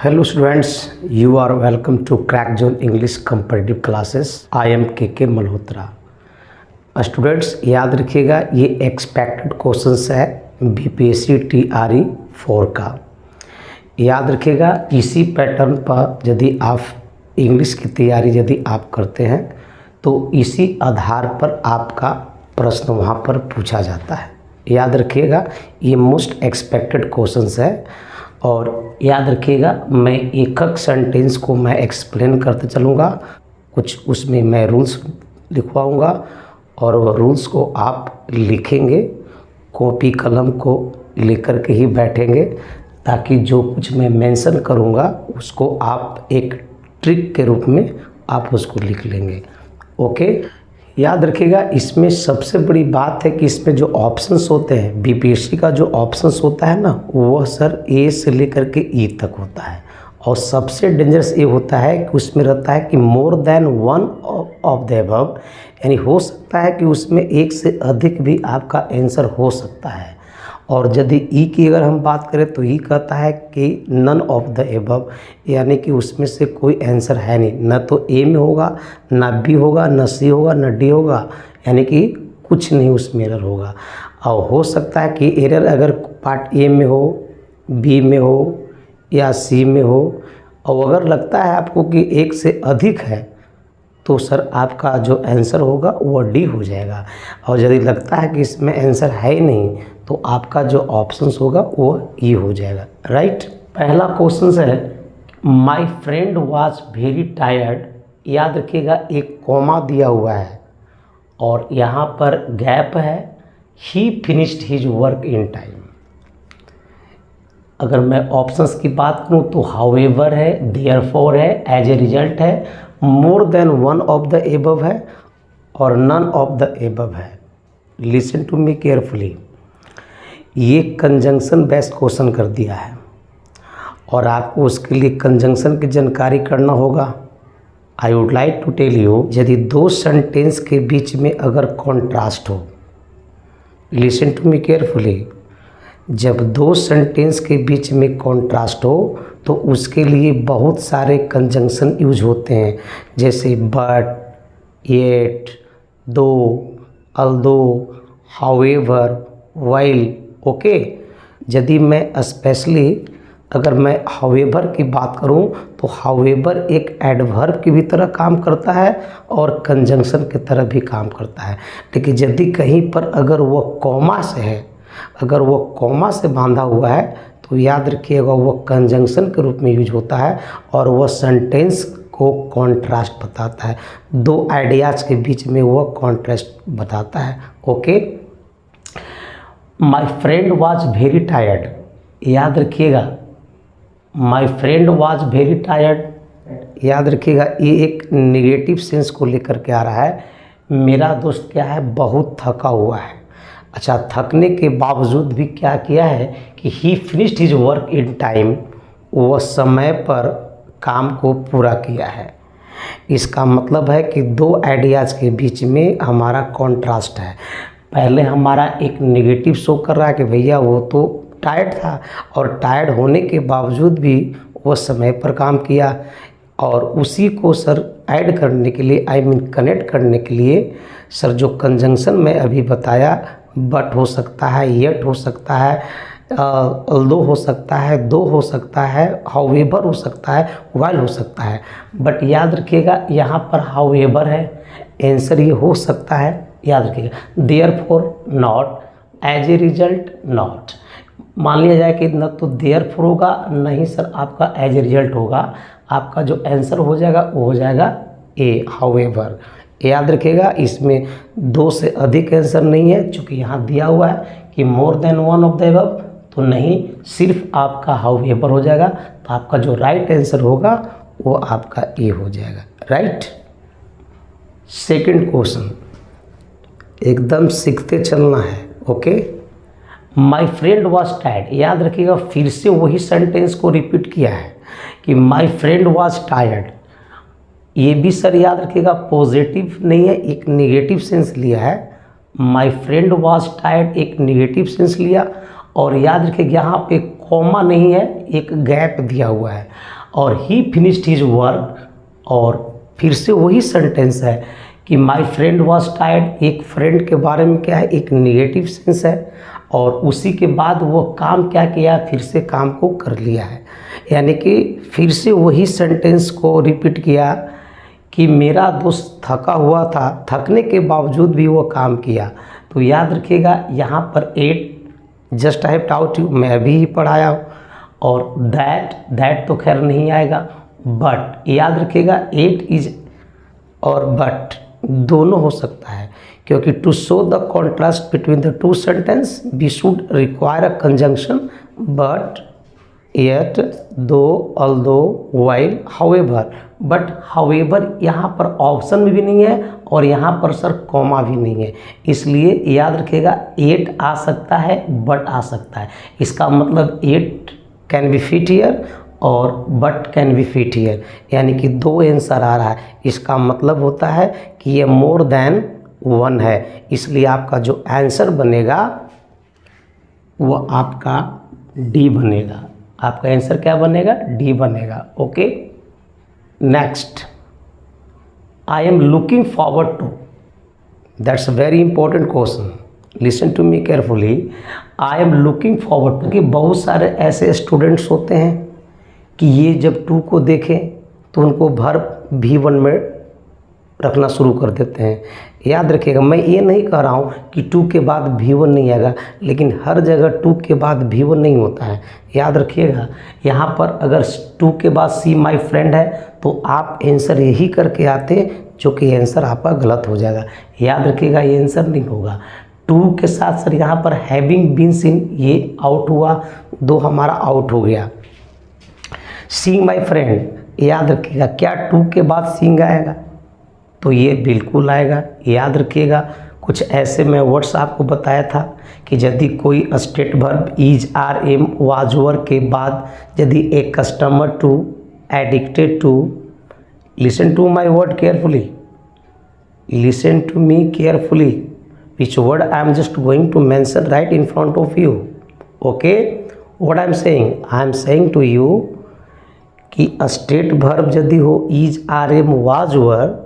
Hello students, you are welcome to Crack Zone English Competitive Classes. I am KK Malhotra. Students याद रखिएगा ये expected questions है BPSC TRE 4 का। याद रखिएगा इसी पैटर्न पर यदि आप इंग्लिश की तैयारी यदि आप करते हैं तो इसी आधार पर आपका प्रश्न वहाँ पर पूछा जाता है। याद रखिएगा ये मोस्ट एक्सपेक्टेड क्वेश्चंस है और याद रखिएगा मैं एक एक सेंटेंस को मैं एक्सप्लेन करते चलूँगा, कुछ उसमें मैं रूल्स लिखवाऊँगा और वह रूल्स को आप लिखेंगे, कॉपी कलम को लेकर के ही बैठेंगे ताकि जो कुछ मैं मेंशन करूँगा उसको आप एक ट्रिक के रूप में आप उसको लिख लेंगे। ओके, याद रखिएगा इसमें सबसे बड़ी बात है कि इसमें जो ऑप्शंस होते हैं बीपीएससी का जो ऑप्शंस होता है ना वह सर ए से लेकर के ई तक होता है और सबसे डेंजरस ये होता है कि उसमें रहता है कि more than one of the above, यानी हो सकता है कि उसमें एक से अधिक भी आपका आंसर हो सकता है। और यदि ई की अगर हम बात करें तो ई कहता है कि नन ऑफ द एबव, यानी कि उसमें से कोई आंसर है नहीं, न तो ए में होगा, न बी होगा, न सी होगा, न डी होगा, यानी कि कुछ नहीं उसमें एरर होगा। और हो सकता है कि एरर अगर पार्ट ए में हो, बी में हो या सी में हो, और अगर लगता है आपको कि एक से अधिक है तो सर आपका जो आंसर होगा वो डी हो जाएगा। और यदि लगता है कि इसमें आंसर है ही नहीं तो आपका जो ऑप्शंस होगा वो ई हो जाएगा। राइट, पहला क्वेश्चन है my friend was very tired. याद रखिएगा एक कॉमा दिया हुआ है और यहाँ पर गैप है, ही finished his work in time. अगर मैं ऑप्शंस की बात करूँ तो हाउएवर है, देयरफॉर है, एज ए रिजल्ट है, more than one of the above है और नन ऑफ द एबव है। लिसन टू मी केयरफुली, ये कंजंक्शन बेस्ड क्वेश्चन कर दिया है और आपको उसके लिए कंजंक्शन की जानकारी करना होगा। I would like to tell you, यदि दो सेंटेंस के बीच में अगर कॉन्ट्रास्ट हो, लिसन टू मी केयरफुली, जब दो सेंटेंस के बीच में कॉन्ट्रास्ट हो तो उसके लिए बहुत सारे कंजंक्शन यूज होते हैं, जैसे but, yet, though, although, however, while. Okay, यदि मैं स्पेशली अगर मैं हाउएवर की बात करूं तो हाउएवर एक एडवर्ब की भी तरह काम करता है और कंजंक्शन की तरह भी काम करता है। लेकिन यदि कहीं पर अगर वो कॉमा से है, अगर वो कॉमा से बांधा हुआ है तो याद रखिएगा वो कंजंक्शन के रूप में यूज होता है और वह सेंटेंस को कॉन्ट्रास्ट बताता है, दो आइडियाज के बीच में वो कॉन्ट्रास्ट बताता है। Okay, my friend was very tired. याद रखिएगा my friend was very tired, याद रखिएगा ये एक नेगेटिव सेंस को लेकर के आ रहा है। मेरा दोस्त क्या है, बहुत थका हुआ है। अच्छा, थकने के बावजूद भी क्या किया है कि ही finished his work in time, वह समय पर काम को पूरा किया है। इसका मतलब है कि दो आइडियाज़ के बीच में हमारा कॉन्ट्रास्ट है। पहले हमारा एक नेगेटिव शो कर रहा है कि भैया वो तो टायर्ड था और टायर्ड होने के बावजूद भी वो समय पर काम किया, और उसी को सर ऐड करने के लिए कनेक्ट करने के लिए सर जो कंजंक्शन मैं अभी बताया, बट हो सकता है, येट हो सकता है, अल्दो हो सकता है, दो हो सकता है, हाउएवर हो सकता है, व्हाइल हो सकता है। बट याद रखिएगा यहाँ पर हाउएवर है, आंसर ये हो सकता है। याद रखिएगा therefore not, as a result not. मान लिया जाए कि न तो देयरफॉर होगा, नहीं सर आपका एज ए रिजल्ट होगा, आपका जो आंसर हो जाएगा वो हो जाएगा ए, हाउएवर। याद रखिएगा इसमें दो से अधिक आंसर नहीं है, चूँकि यहाँ दिया हुआ है कि more than one of the above, तो नहीं, सिर्फ आपका हाउएवर हो जाएगा। तो आपका जो राइट आंसर होगा वो आपका ए हो जाएगा। राइट, सेकंड क्वेश्चन एकदम सीखते चलना है। Okay, my friend was tired. याद रखिएगा फिर से वही सेंटेंस को रिपीट किया है कि माय फ्रेंड वाज टायर्ड। ये भी सर याद रखिएगा पॉजिटिव नहीं है, एक नेगेटिव सेंस लिया है। माय फ्रेंड वाज टायर्ड एक नेगेटिव सेंस लिया और याद रखिए यहाँ पे कॉमा नहीं है, एक गैप दिया हुआ है। और ही फिनिश्ड हिज वर्क, और फिर से वही सेंटेंस है कि माय फ्रेंड वाज टायर्ड। एक फ्रेंड के बारे में क्या है, एक नेगेटिव सेंस है, और उसी के बाद वो काम क्या किया, फिर से काम को कर लिया है। यानी कि फिर से वही सेंटेंस को रिपीट किया कि मेरा दोस्त थका हुआ था, थकने के बावजूद भी वो काम किया। तो याद रखिएगा यहाँ पर at just I have taught you, मैं अभी ही पढ़ाया हूँ। और दैट तो खैर नहीं आएगा, बट याद रखिएगा एट इज और बट दोनों हो सकता है, क्योंकि to show the contrast between the two sentence we should require a conjunction but, yet, though, although, while, however. But however यहाँ पर ऑप्शन में भी नहीं है और यहाँ पर सर कॉमा भी नहीं है, इसलिए याद रखिएगा एट आ सकता है, बट आ सकता है। इसका मतलब yet can be fit here और but can be fit here, यानी कि दो आंसर आ रहा है। इसका मतलब होता है कि ये मोर देन वन है, इसलिए आपका जो आंसर बनेगा वो आपका डी बनेगा। आपका आंसर क्या बनेगा, डी बनेगा। Okay, next, I am looking forward to, that's a very important question, listen to me carefully. I am looking forward to, कि बहुत सारे ऐसे स्टूडेंट्स होते हैं कि ये जब टू को देखें तो उनको वर्ब V1 में रखना शुरू कर देते हैं। याद रखिएगा, मैं ये नहीं कह रहा हूँ कि टू के बाद V1 नहीं आएगा, लेकिन हर जगह टू के बाद V1 नहीं होता है। याद रखिएगा, यहाँ पर अगर टू के बाद सी माई फ्रेंड है तो आप आंसर यही करके आते, जो कि आंसर आपका गलत हो जाएगा। याद रखिएगा, ये आंसर नहीं होगा। टू के साथ सर यहाँ पर हैविंग बीन सीन, ये आउट हुआ, दो हमारा आउट हो गया। सीइंग माई फ्रेंड, याद रखिएगा, क्या टू के बाद सीइंग आएगा, तो ये बिल्कुल आएगा। याद रखिएगा, कुछ ऐसे मैं वर्ड्स आपको बताया था कि यदि कोई state verb is, are, am, was, were के बाद यदि एक customer to, addicted to, listen to my word carefully, listen to me carefully, which word I am just going to mention right in front of you. Okay, what I am saying, I am saying to you कि state verb यदि हो is, are, am, was, were,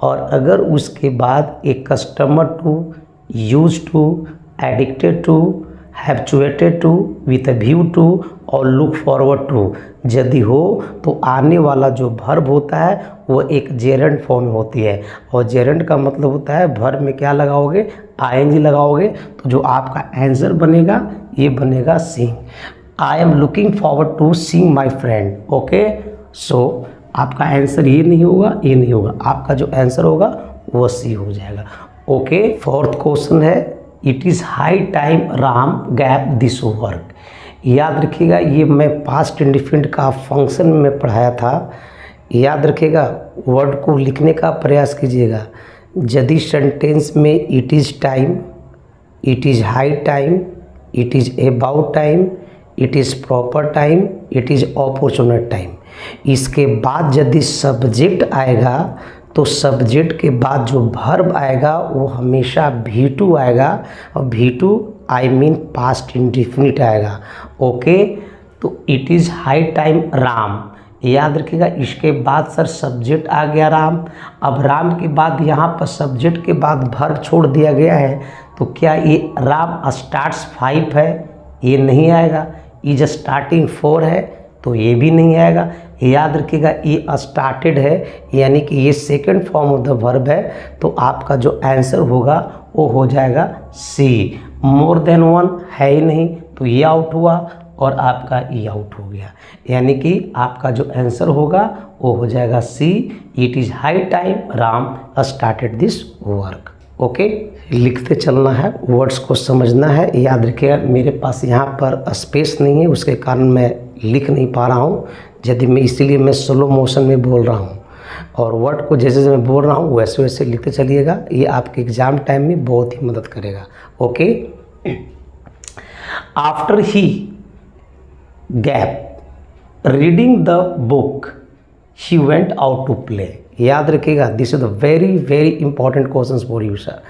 और अगर उसके बाद एक customer to, used to, addicted to, habituated to, with a view to और look forward to यदि हो, तो आने वाला जो वर्ब होता है वो एक जेरेंट फॉर्म में होती है। और जेरेंट का मतलब होता है वर्ब में क्या लगाओगे, आईएनजी लगाओगे, तो जो आपका आंसर बनेगा ये बनेगा seeing. I am looking forward to seeing my friend. Okay, so आपका आंसर ये नहीं होगा, ये नहीं होगा, आपका जो आंसर होगा वो सी हो जाएगा। ओके, फोर्थ क्वेश्चन है, it is high time Ram gap this work. याद रखिएगा, ये मैं पास्ट इंडिफिनिट का फंक्शन में पढ़ाया था। याद रखिएगा, वर्ड को लिखने का प्रयास कीजिएगा। यदि सेंटेंस में it is time, it is high time, it is about time, it is proper time, it is opportune time, इसके बाद यदि सब्जेक्ट आएगा तो सब्जेक्ट के बाद जो वर्ब आएगा वो हमेशा V2 आएगा, और V2 I mean past indefinite आएगा। ओके, तो it is high time Ram, याद रखिएगा, इसके बाद सर सब्जेक्ट आ गया राम। अब राम के बाद यहाँ पर सब्जेक्ट के बाद वर्ब छोड़ दिया गया है, तो क्या ये राम स्टार्ट्स 5 है, ये नहीं आएगा। इज स्टार्टिंग 4 है, तो ये भी नहीं आएगा। याद रखिएगा, ये स्टार्टेड है, यानी कि ये second form of the verb है, तो आपका जो आंसर होगा वो हो जाएगा सी। मोर देन वन है ही नहीं, तो ये आउट हुआ और आपका ई आउट हो गया, यानी कि आपका जो आंसर होगा वो हो जाएगा C. It is high time Ram started this work. Okay, लिखते चलना है, वर्ड्स को समझना है। याद रखिएगा, मेरे पास यहाँ पर स्पेस नहीं है, उसके कारण मैं लिख नहीं पा रहा हूँ, यदि मैं इसीलिए मैं स्लो मोशन में बोल रहा हूँ, और वर्ड को जैसे जैसे मैं बोल रहा हूँ वैसे वैसे लिखते चलिएगा। ये आपके एग्ज़ाम टाइम में बहुत ही मदद करेगा। Okay, after he gap reading the book he went out to play. याद रखिएगा, this is the very very important question for you sir.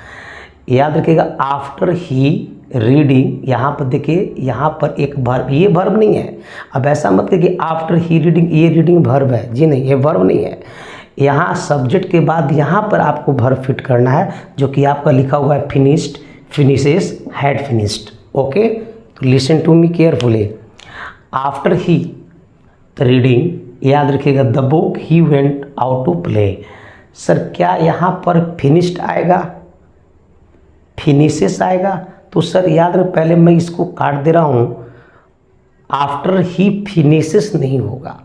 याद रखिएगा, आफ्टर ही रीडिंग, यहाँ पर देखिए, यहाँ पर एक वर्ब, ये वर्ब नहीं है। अब ऐसा मत कहिए कि आफ्टर ही रीडिंग, ये रीडिंग वर्ब है, जी नहीं, ये वर्ब नहीं है। यहाँ सब्जेक्ट के बाद यहाँ पर आपको वर्ब फिट करना है, जो कि आपका लिखा हुआ है finished, finishes, had finished. Okay, तो listen to me carefully. After he reading, याद रखिएगा, the book he went out to play. Sir क्या यहाँ पर फिनिश्ड आएगा, फिनिशेस आएगा? तो सर याद रख, पहले मैं इसको काट दे रहा हूँ, आफ्टर ही फिनिशेस नहीं होगा,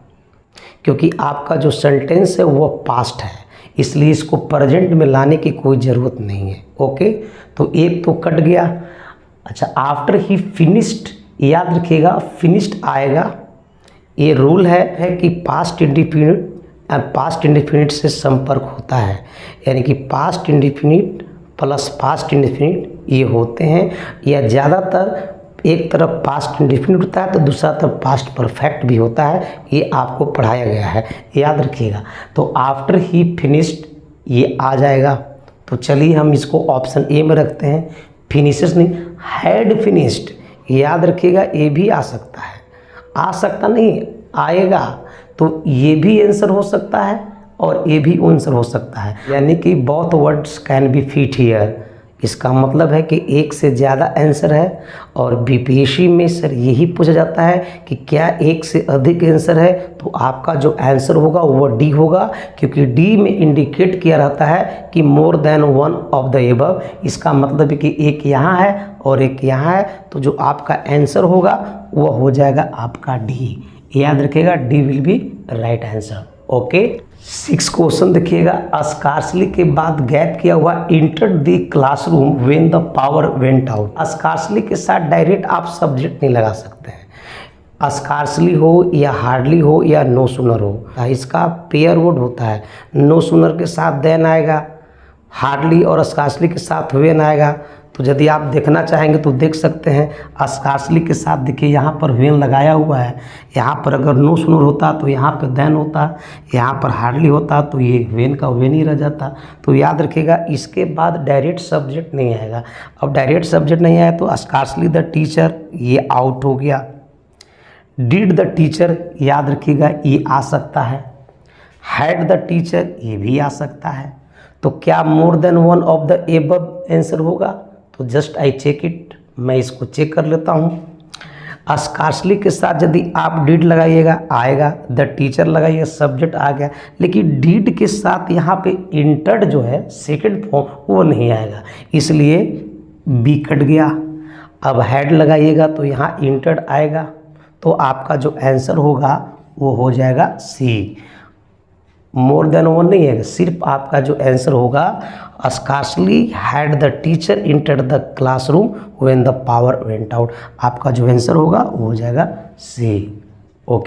क्योंकि आपका जो सेंटेंस है वो पास्ट है, इसलिए इसको प्रेजेंट में लाने की कोई ज़रूरत नहीं है। ओके, तो एक तो कट गया। अच्छा, आफ्टर ही फिनिश्ड, याद रखिएगा फिनिश्ड आएगा। ये रूल है कि पास्ट इंडेफिनिट से संपर्क होता है, यानी कि past indefinite plus past indefinite ये होते हैं, या ज़्यादातर एक तरफ पास्ट इंडेफिनिट होता है तो दूसरा तरफ पास्ट परफेक्ट भी होता है। ये आपको पढ़ाया गया है, याद रखिएगा। तो आफ्टर ही फिनिश्ड ये आ जाएगा। तो चलिए हम इसको ऑप्शन ए में रखते हैं, फिनिशेस नहीं, हैड फिनिश्ड। याद रखिएगा, ये भी आ सकता है, आ सकता नहीं, आएगा। तो ये भी आंसर हो सकता है और ये भी आंसर हो सकता है, यानी कि both words can be fit here. इसका मतलब है कि एक से ज़्यादा आंसर है, और बीपीएससी में सर यही पूछा जाता है कि क्या एक से अधिक आंसर है, तो आपका जो आंसर होगा वो डी होगा, क्योंकि डी में इंडिकेट किया रहता है कि more than one of the above. इसका मतलब है कि एक यहाँ है और एक यहाँ है, तो जो आपका आंसर होगा वो हो जाएगा आपका डी। याद रखिएगा, D will be right answer. Okay, 6 question देखिएगा। स्कार्सली के बाद गैप किया हुआ, enter the classroom when the power went out. Scarcely के साथ डायरेक्ट आप सब्जेक्ट नहीं लगा सकते हैं, स्कार्सली हो या हार्डली हो या नो सूनर हो, इसका पेयर वर्ड होता है। नो सूनर के साथ देन आएगा, हार्डली और स्कार्सली के साथ व्हेन आएगा। तो यदि आप देखना चाहेंगे तो देख सकते हैं, स्कार्सली के साथ देखिए यहाँ पर व्हेन लगाया हुआ है। यहाँ पर अगर नो सूनर होता तो यहाँ पर देन होता, यहाँ पर हार्डली होता तो ये व्हेन का व्हेन ही रह जाता। तो याद रखिएगा, इसके बाद डायरेक्ट सब्जेक्ट नहीं आएगा। अब डायरेक्ट सब्जेक्ट नहीं आया तो स्कार्सली द टीचर ये आउट हो गया। डिड द टीचर, याद रखिएगा ये आ सकता है। हैड द टीचर ये भी आ सकता है। तो क्या more than one of the above answer होगा? तो जस्ट आई चेक इट, मैं इसको चेक कर लेता हूँ। स्कार्सली के साथ यदि आप डिड लगाइएगा आएगा, द टीचर लगाइएगा सब्जेक्ट आ गया, लेकिन डिड के साथ यहाँ पे इंटर्ड जो है सेकंड फॉर्म वो नहीं आएगा, इसलिए बी कट गया। अब हैड लगाइएगा तो यहाँ इंटर्ड आएगा, तो आपका जो आंसर होगा वो हो जाएगा सी। मोर देन वन नहीं है, सिर्फ आपका जो आंसर होगा, scarcely had the teacher enter the classroom when the power went out. आपका जो आंसर होगा वो हो जाएगा सी। ओके।